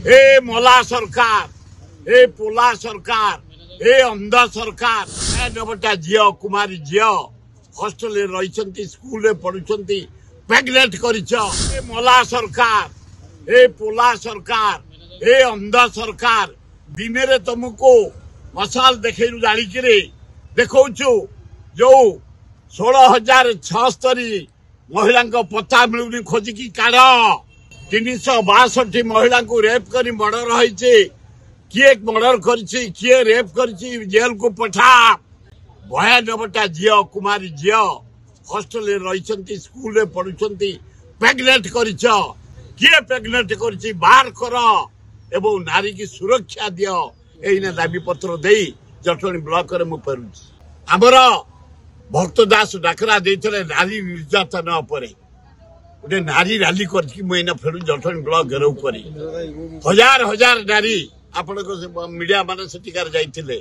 ए मला सरकार ए पोला सरकार ए अंध सरकार नबटा झील कुमारी झील हॉस्टल रही स्कूल पढ़ुंट प्रेगनेंट कर मला सरकार ए पोला सरकार ए अंध सरकार दिन में तुमको मसाल देखे जाणिक देखु जो 16,670 महिला पता मिलूनी खोजिकी काढ़ 362 महिला को रेप कर मर्डर होइछे किए मर्डर करछि किए रेप करछि जेल को पठा 92टा झील कुमारी झील हॉस्टल रही स्कूल पढ़ुंट प्रेगनेंट कर किए प्रेगनेंट कर बाहर कर एवं नारी की सुरक्षा दियो एने दाबी पत्र दे जटणी ब्लॉक रे मु फेरुछि आमर भक्त दास डाकरा देइथले नारी निर्यातन उपरे गोटे नारी रैली करछि मुइना फेरु जटणी ब्लॉक घेराव करी हजार हजार नारी आपण मीडिया माने सेटिकार जाइथिले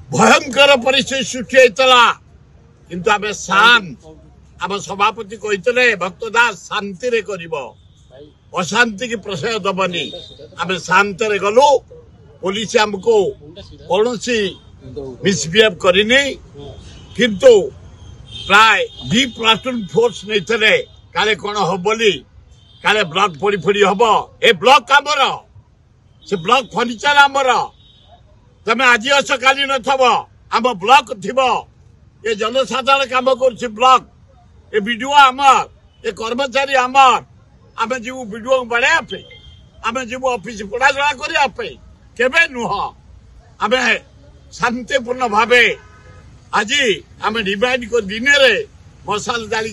भयंकर परिस्थिति सृष्टि होइतला किंतु आमे शांत आम सभापति कहते भक्त दास शांति रे करिवो अशांति की प्रशय दबनी आम शांत रे गलु पुलिस हमको कौन मिसबिहेव करनी किंतु प्राय 2 प्लाटून फोर्स नहीं थे काले कौन हम बोली काले ब्लॉक फोड़ी फोड़ी हम ए ब्लॉक आमर से ब्लॉक फर्निचर आमर तमें आज अस काली नथब आम ब्लॉक थी ये जनसाधारण काम कर ब्लॉक ए वीडियो आमर ए कर्मचारी आमर आम जीव वीडियो बढ़ाया आम जीव ऑफिस पढ़ा जड़ा करने केबे नुह आम शांतिपूर्ण भावे आज आम डिवाइड कर दिन में मसाल जाली